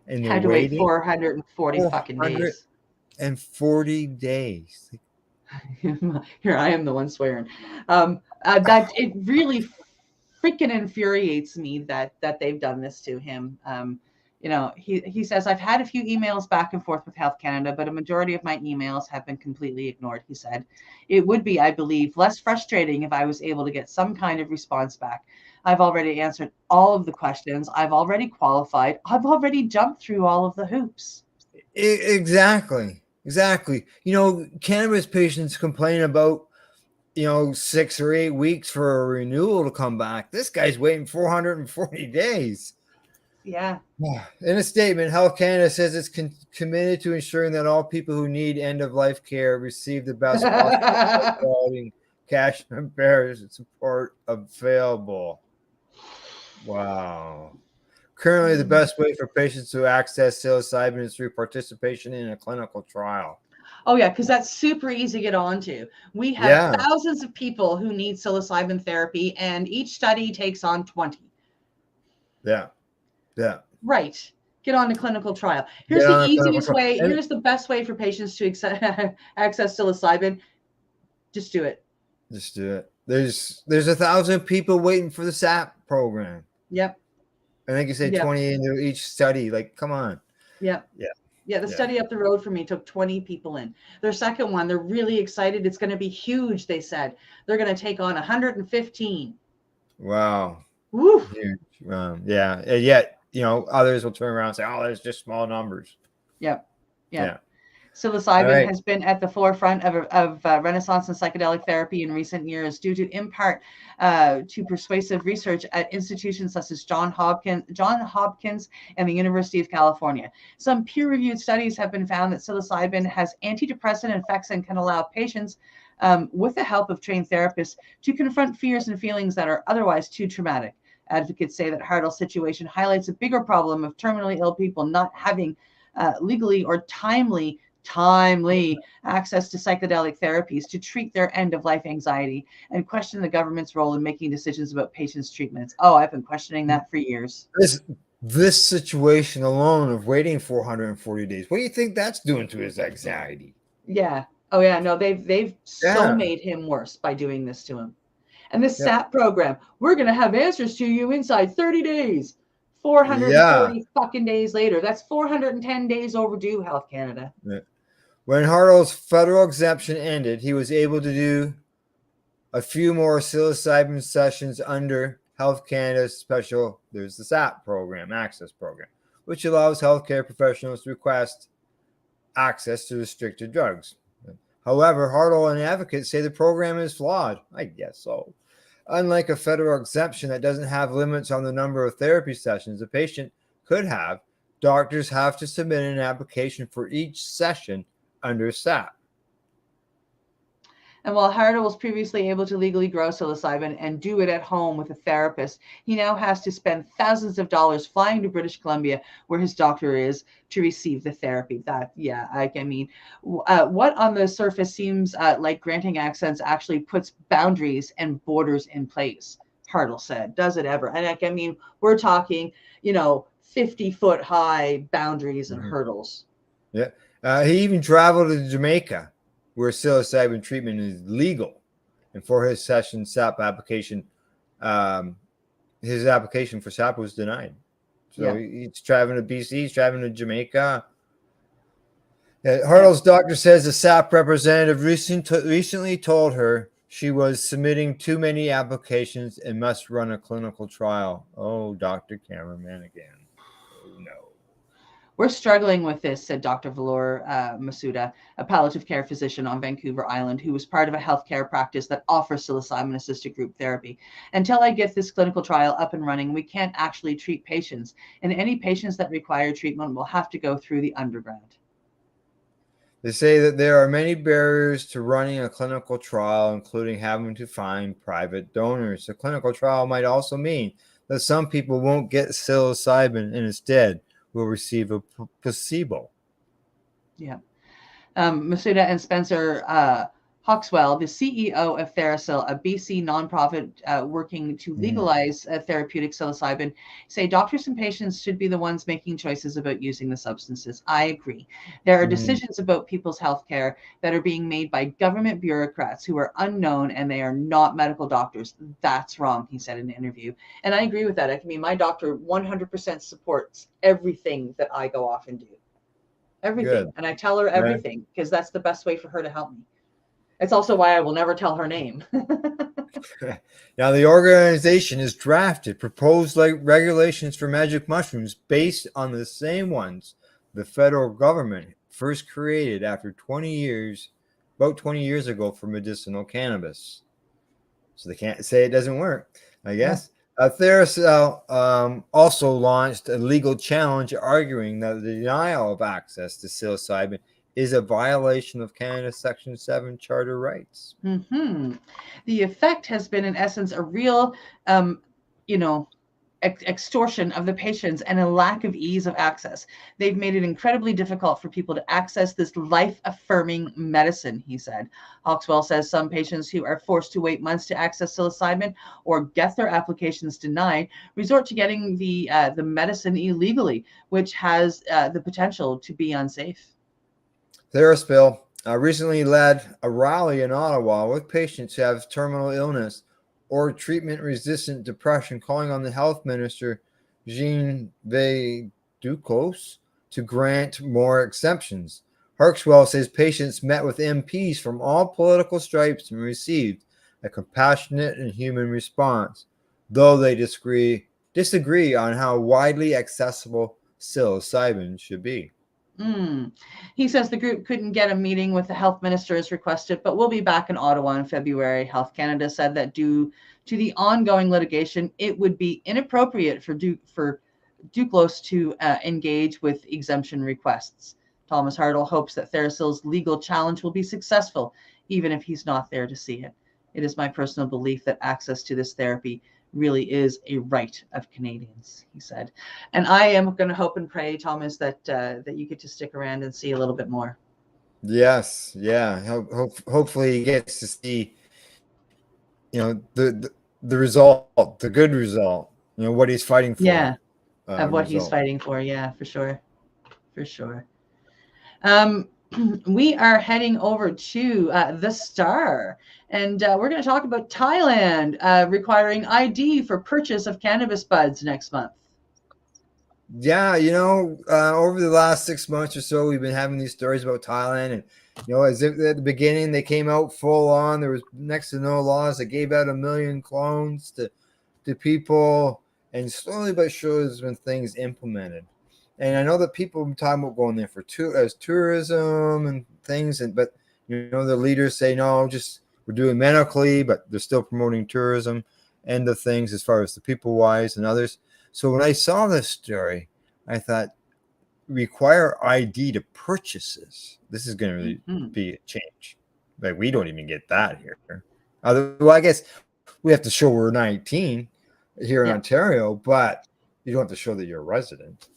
And had to wait 440 fucking days. And 40 days. Here I am the one swearing. That it really freaking infuriates me that they've done this to him. He says, I've had a few emails back and forth with Health Canada, but a majority of my emails have been completely ignored. He said, it would be, I believe, less frustrating if I was able to get some kind of response back. I've already answered all of the questions. I've already qualified. I've already jumped through all of the hoops. Exactly. Cannabis patients complain about, 6 or 8 weeks for a renewal to come back. This guy's waiting 440 days. Yeah. In a statement, Health Canada says it's committed to ensuring that all people who need end-of-life care receive the best possible quality and cash and barriers and support available. Wow. Currently, the best way for patients to access psilocybin is through participation in a clinical trial. Oh yeah, because that's super easy to get onto. We have Yeah. thousands of people who need psilocybin therapy, and each study takes on 20. Yeah. Yeah. Right. Get on a clinical trial. Here's Get the on a clinical easiest trial. way. And- Here's the best way for patients to access psilocybin. Just do it. Just do it. There's 1,000 people waiting for the SAP program. Yep. I think you say Yep. 20 into each study. Like, come on. Yep. Yeah. Yeah, the study up the road for me took 20 people in. Their second one, they're really excited. It's going to be huge, they said. They're going to take on 115. Wow. Woo. Huge. Yeah. And yet, others will turn around and say, oh, there's just small numbers. Yep. Yeah. Psilocybin Right. has been at the forefront of Renaissance and psychedelic therapy in recent years, due to, in part, to persuasive research at institutions such as Johns Hopkins and the University of California. Some peer-reviewed studies have been found that psilocybin has antidepressant effects and can allow patients, with the help of trained therapists, to confront fears and feelings that are otherwise too traumatic. Advocates say that Hartle's situation highlights a bigger problem of terminally ill people not having legally or timely access to psychedelic therapies to treat their end-of-life anxiety, and question the government's role in making decisions about patients' treatments. Oh, I've been questioning that for years. This situation alone of waiting 440 days, what do you think that's doing to his anxiety? Yeah. Oh, yeah. No, they've so made him worse by doing this to him. And this SAP program, we're going to have answers to you inside 30 days. 440 fucking days later. That's 410 days overdue, Health Canada. Yeah. When Hartle's federal exemption ended, he was able to do a few more psilocybin sessions under Health Canada's special, there's the SAP program, access program, which allows healthcare professionals to request access to restricted drugs. However, Hartle and advocates say the program is flawed. I guess so. Unlike a federal exemption that doesn't have limits on the number of therapy sessions a patient could have, doctors have to submit an application for each session under SAP. And while Hartle was previously able to legally grow psilocybin and do it at home with a therapist, he now has to spend thousands of dollars flying to British Columbia, where his doctor is, to receive the therapy. What on the surface seems like granting access actually puts boundaries and borders in place, Hartle said. Does it ever? And we're talking, 50-foot high boundaries and hurdles. Yeah. He even traveled to Jamaica, where psilocybin treatment is legal. And for his session SAP application, his application for SAP was denied. So he's traveling to BC, he's traveling to Jamaica. Hartle's doctor says the SAP representative recently told her she was submitting too many applications and must run a clinical trial. Oh, Dr. Cameraman again. Oh, no. We're struggling with this, said Dr. Valor Masuda, a palliative care physician on Vancouver Island who was part of a healthcare practice that offers psilocybin-assisted group therapy. Until I get this clinical trial up and running, we can't actually treat patients, and any patients that require treatment will have to go through the underground. They say that there are many barriers to running a clinical trial, including having to find private donors. A clinical trial might also mean that some people won't get psilocybin and instead will receive a placebo. Yeah. Masuda and Spencer Hawkswell, the CEO of TheraPsil, a BC nonprofit working to legalize therapeutic psilocybin, say doctors and patients should be the ones making choices about using the substances. I agree. There are decisions about people's health care that are being made by government bureaucrats who are unknown, and they are not medical doctors. That's wrong, he said in an interview. And I agree with that. My doctor 100% supports everything that I go off and do. Everything. Good. And I tell her everything because that's the best way for her to help me. It's also why I will never tell her name. Now, the organization has drafted proposed regulations for magic mushrooms based on the same ones the federal government first created after 20 years, about 20 years ago, for medicinal cannabis. So they can't say it doesn't work, I guess. Theracell also launched a legal challenge arguing that the denial of access to psilocybin is a violation of Canada's Section 7 Charter rights. The effect has been, in essence, a real, you know, extortion of the patients and a lack of ease of access. They've made it incredibly difficult for people to access this life-affirming medicine, he said. Hawkswell says some patients who are forced to wait months to access psilocybin or get their applications denied resort to getting the medicine illegally, which has the potential to be unsafe. Theraspill recently led a rally in Ottawa with patients who have terminal illness or treatment-resistant depression, calling on the health minister, Jean-Yves Duclos, to grant more exemptions. Harkswell says patients met with MPs from all political stripes and received a compassionate and human response, though they disagree on how widely accessible psilocybin should be. He says the group couldn't get a meeting with the health minister as requested, but we'll be back in Ottawa in February. Health Canada said that due to the ongoing litigation, it would be inappropriate for Duclos to engage with exemption requests. Thomas Hartle hopes that Theracell's legal challenge will be successful, even if he's not there to see it. It is my personal belief that access to this therapy really is a right of Canadians, he said. And I am going to hope and pray, Thomas, that you get to stick around and see a little bit more. Yes, yeah. Hopefully he gets to see, the result, the good result, what he's fighting for. Yeah, of what he's fighting for. Yeah, for sure. We are heading over to the Star, and we're going to talk about Thailand requiring ID for purchase of cannabis buds next month. Yeah, over the last 6 months or so, we've been having these stories about Thailand, and as if at the beginning they came out full on. There was next to no laws. They gave out 1 million clones to people, and slowly but surely there's been things implemented. And I know that people have been talking about going there as tourism and things, but the leaders say no, just we're doing medically, but they're still promoting tourism end of things as far as the people wise and others. So when I saw this story, I thought require ID to purchases. This is going to really be a change. Like we don't even get that here. Well, I guess we have to show we're 19 here in Ontario, but you don't have to show that you're a resident.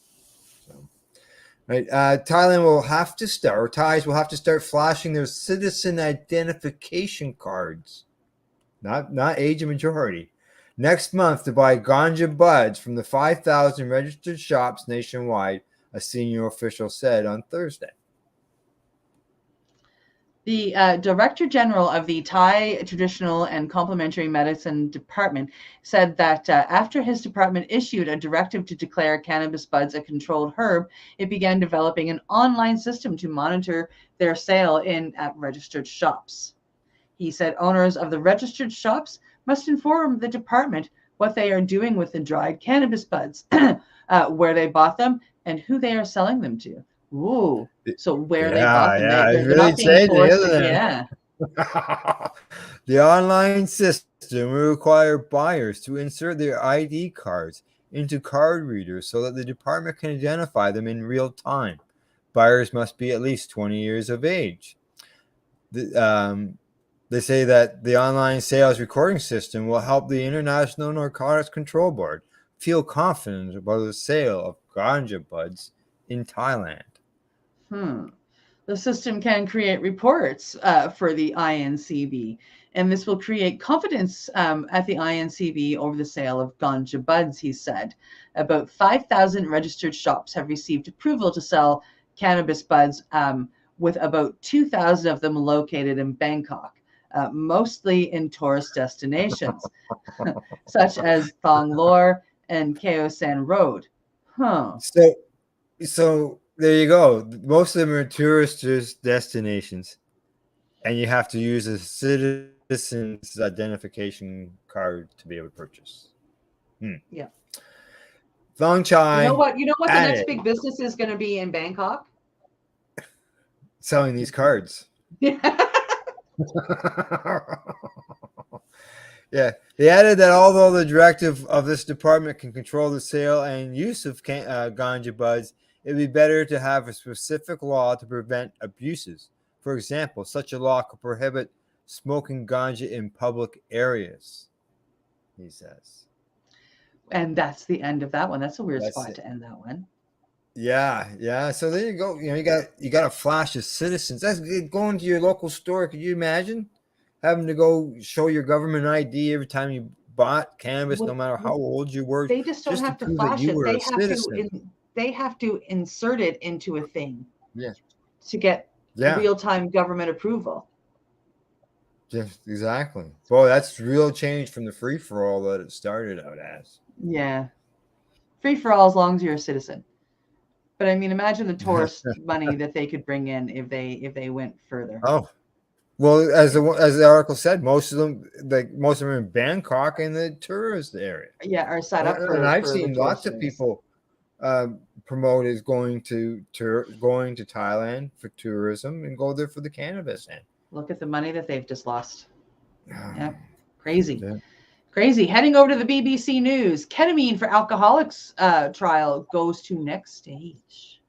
Right. Thailand will have to start, or Thais will have to start flashing their citizen identification cards, not age of majority, next month to buy ganja buds from the 5,000 registered shops nationwide, a senior official said on Thursday. The Director General of the Thai Traditional and Complementary Medicine Department said that after his department issued a directive to declare cannabis buds a controlled herb, it began developing an online system to monitor their sale at registered shops. He said owners of the registered shops must inform the department what they are doing with the dried cannabis buds, where they bought them, and who they are selling them to. Ooh, so where they bought them, they're really not being forced to, yeah. The online system will require buyers to insert their ID cards into card readers so that the department can identify them in real time. Buyers must be at least 20 years of age. They say that the online sales recording system will help the International Narcotics Control Board feel confident about the sale of ganja buds in Thailand. The system can create reports for the INCB, and this will create confidence at the INCB over the sale of ganja buds, he said. About 5,000 registered shops have received approval to sell cannabis buds, with about 2,000 of them located in Bangkok, mostly in tourist destinations, such as Thong Lor and Khao San Road. So there you go. Most of them are tourist destinations, and you have to use a citizen's identification card to be able to purchase. Yeah. Thong Chai. You know what the next big business is going to be in Bangkok? Selling these cards. Yeah, they added that although the directive of this department can control the sale and use of ganja buds, it would be better to have a specific law to prevent abuses. For example, such a law could prohibit smoking ganja in public areas, he says. And that's the end of that one. That's a weird That's spot it. to end that one. Yeah, yeah. So there you go. You got a flash of citizens. That's going to your local store. Could you imagine having to go show your government ID every time you bought cannabis, no matter how old you were, They just don't just to have to prove that flash you it. were a citizen? They have to insert it into a thing Yeah, to get yeah, real-time government approval. just exactly. Boy, that's real change from the free for all that it started out as. Yeah. Free for all as long as you're a citizen. But I mean, imagine the tourist money that they could bring in if they went further. Oh, well, as the article said, most of them are in Bangkok and the tourist area. Yeah, are set up And I've for the seen lots tourist of areas. people promote is going to Thailand for tourism and go there for the cannabis. And Look at the money that they've just lost. Yeah, crazy. Yeah. Crazy. Heading over to the BBC News, ketamine for alcoholics trial goes to next stage.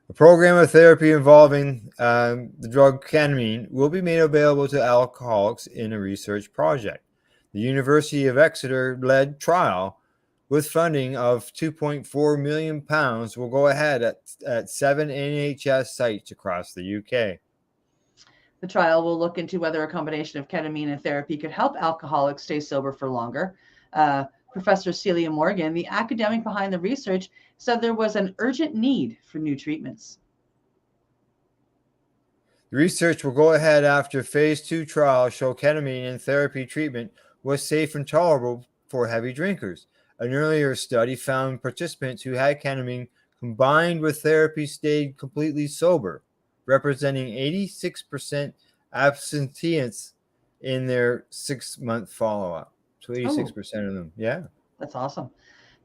A program of therapy involving the drug ketamine will be made available to alcoholics in a research project. The University of Exeter-led trial, with funding of £2.4 million, will go ahead at 7 NHS sites across the UK. The trial will look into whether a combination of ketamine and therapy could help alcoholics stay sober for longer. Professor Celia Morgan, the academic behind the research, said there was an urgent need for new treatments. The research will go ahead after phase 2 trials show ketamine and therapy treatment was safe and tolerable for heavy drinkers. An earlier study found participants who had ketamine combined with therapy stayed completely sober, representing 86% abstinence in their 6-month follow-up. So 86% of them, yeah. That's awesome.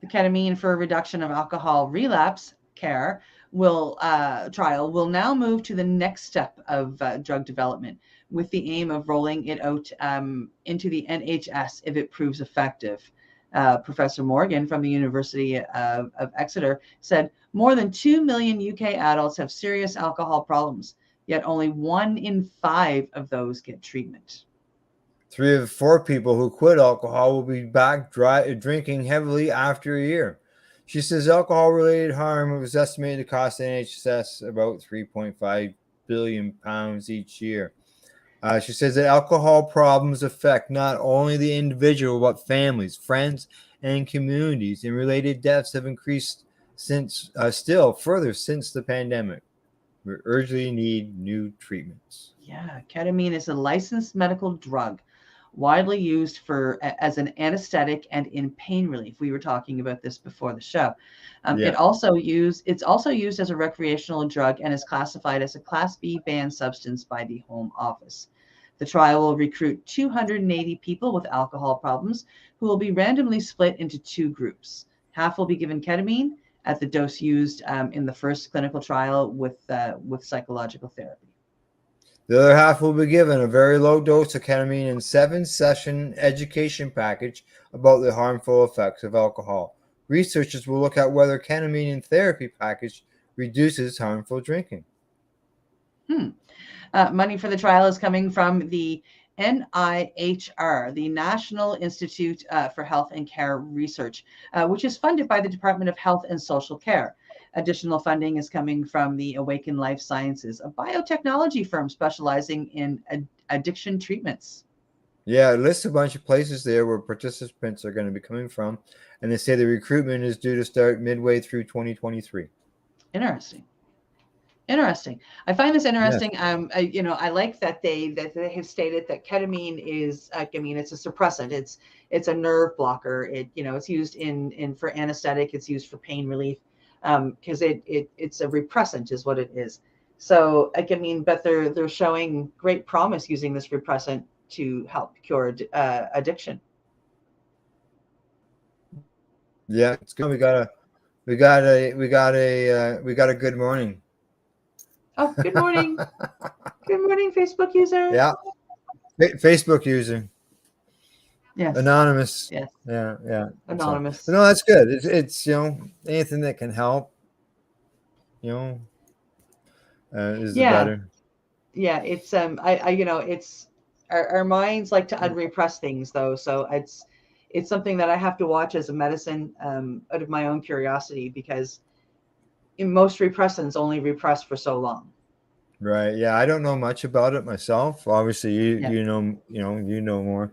The ketamine for reduction of alcohol relapse care trial will now move to the next step of drug development, with the aim of rolling it out into the NHS if it proves effective. Professor Morgan from the University of Exeter said more than 2 million UK adults have serious alcohol problems, yet only 1 in 5 of those get treatment. 3 of 4 people who quit alcohol will be back drinking heavily after a year. She says alcohol-related harm was estimated to cost NHS about £3.5 billion each year. She says that alcohol problems affect not only the individual, but families, friends, and communities, and related deaths have increased still further since the pandemic. We urgently need new treatments. Yeah, ketamine is a licensed medical drug widely used as an anesthetic and in pain relief. We were talking about this before the show. It's also used as a recreational drug and is classified as a Class B banned substance by the Home Office. The trial will recruit 280 people with alcohol problems who will be randomly split into 2 groups. Half will be given ketamine at the dose used in the first clinical trial with psychological therapy. The other half will be given a very low dose of ketamine and 7-session education package about the harmful effects of alcohol. Researchers will look at whether ketamine and therapy package reduces harmful drinking. Money for the trial is coming from the NIHR, the National Institute for Health and Care Research, which is funded by the Department of Health and Social Care. Additional funding is coming from the Awaken Life Sciences, a biotechnology firm specializing in addiction treatments. Yeah, it lists a bunch of places there where participants are going to be coming from, and they say the recruitment is due to start midway through 2023. Interesting. I find this interesting. Yeah. I like that they have stated that ketamine is, it's a suppressant. It's a nerve blocker. It's used for anesthetic. It's used for pain relief. Because it's a repressant is what it is. So but they're showing great promise using this repressant to help cure addiction. Yeah, it's good. We got a good morning. Oh, good morning. Good morning, Facebook user. Yeah, Facebook user. Yes. Anonymous. Yes. Yeah. Anonymous. So, no, that's good. It's anything that can help. Is the better. Yeah, it's it's our minds like to unrepress things though, so it's something that I have to watch as a medicine out of my own curiosity, because in most repressants only repress for so long. Right. Yeah, I don't know much about it myself. Obviously, you know more.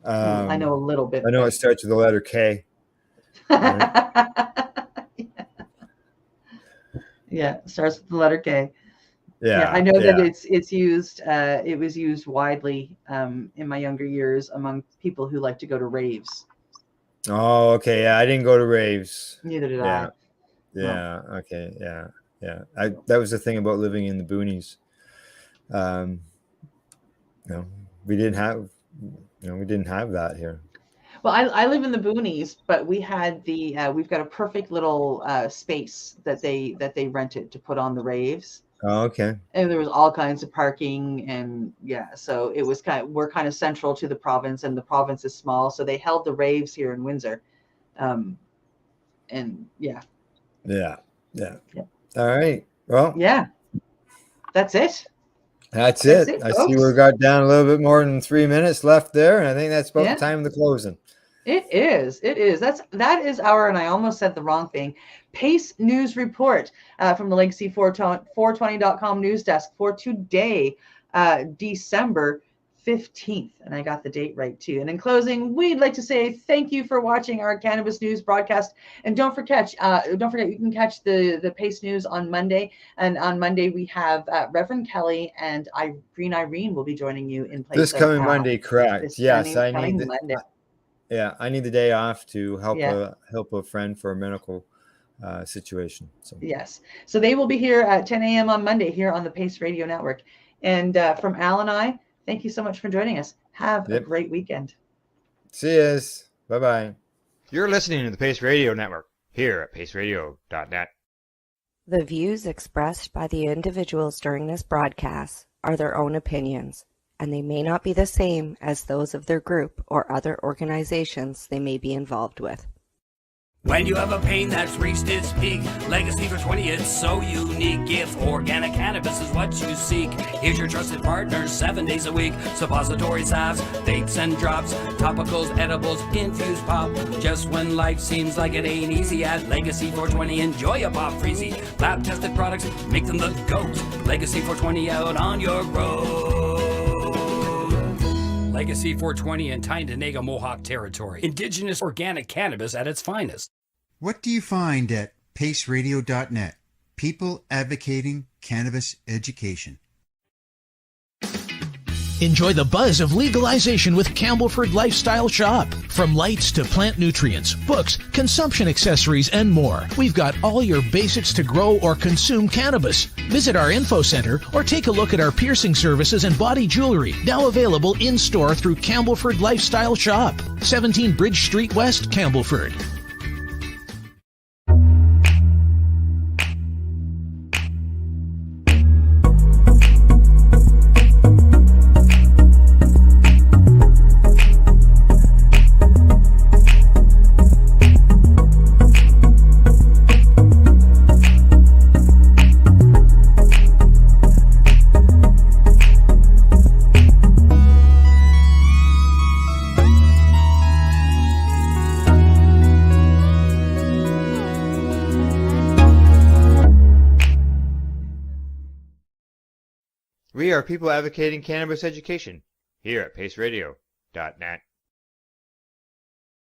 I know a little bit. I know it starts with the letter K. Right? Yeah, it starts with the letter K. Yeah, I know that it's used. It was used widely in my younger years among people who like to go to raves. Oh, okay. Yeah, I didn't go to raves. Neither did Yeah. I. Yeah. No. Okay. Yeah. That was the thing about living in the boonies. We didn't have, that here. Well, I live in the boonies, but we had we've got a perfect little space that they rented to put on the raves. Oh, okay. And there was all kinds of parking, and so it was we're kind of central to the province, and the province is small, so they held the raves here in Windsor, and Yeah. All right. Well, that's it. That's it. I see we've got down a little bit more than 3 minutes left there, and I think that's about the time of the closing. It is. That is our, and I almost said the wrong thing, PACE News Report from the Legacy420.com news desk for today, December 15th. And I got the date right too. And in closing, we'd like to say thank you for watching our cannabis news broadcast. And don't forget you can catch the PACE News on Monday. And on Monday we have Reverend Kelly and Irene will be joining you in place this coming Monday, correct? Yes, I need Monday. I need the day off to help a friend for a medical situation. So. Yes. So they will be here at 10 a.m. on Monday here on the Pace Radio Network. And from Al and I, thank you so much for joining us. Have a great weekend. See you. Bye-bye. You're listening to the Pace Radio Network here at paceradio.net. The views expressed by the individuals during this broadcast are their own opinions, and they may not be the same as those of their group or other organizations they may be involved with. When you have a pain that's reached its peak, Legacy for 20, it's so unique. If organic cannabis is what you seek, here's your trusted partners 7 days a week. Suppository salves, vapes and drops, topicals, edibles, infused pop. Just when life seems like it ain't easy, at Legacy 420, enjoy a pop freezy. Lab tested products, make them the GOAT. Legacy 420 out on your road. Legacy 420 in Tyendinaga Mohawk territory. Indigenous organic cannabis at its finest. What do you find at paceradio.net? People advocating cannabis education. Enjoy the buzz of legalization with Campbellford Lifestyle Shop. From lights to plant nutrients, books, consumption accessories, and more, we've got all your basics to grow or consume cannabis. Visit our info center or take a look at our piercing services and body jewelry, now available in-store through Campbellford Lifestyle Shop, 17 Bridge Street West, Campbellford. We are people advocating cannabis education here at paceradio.net.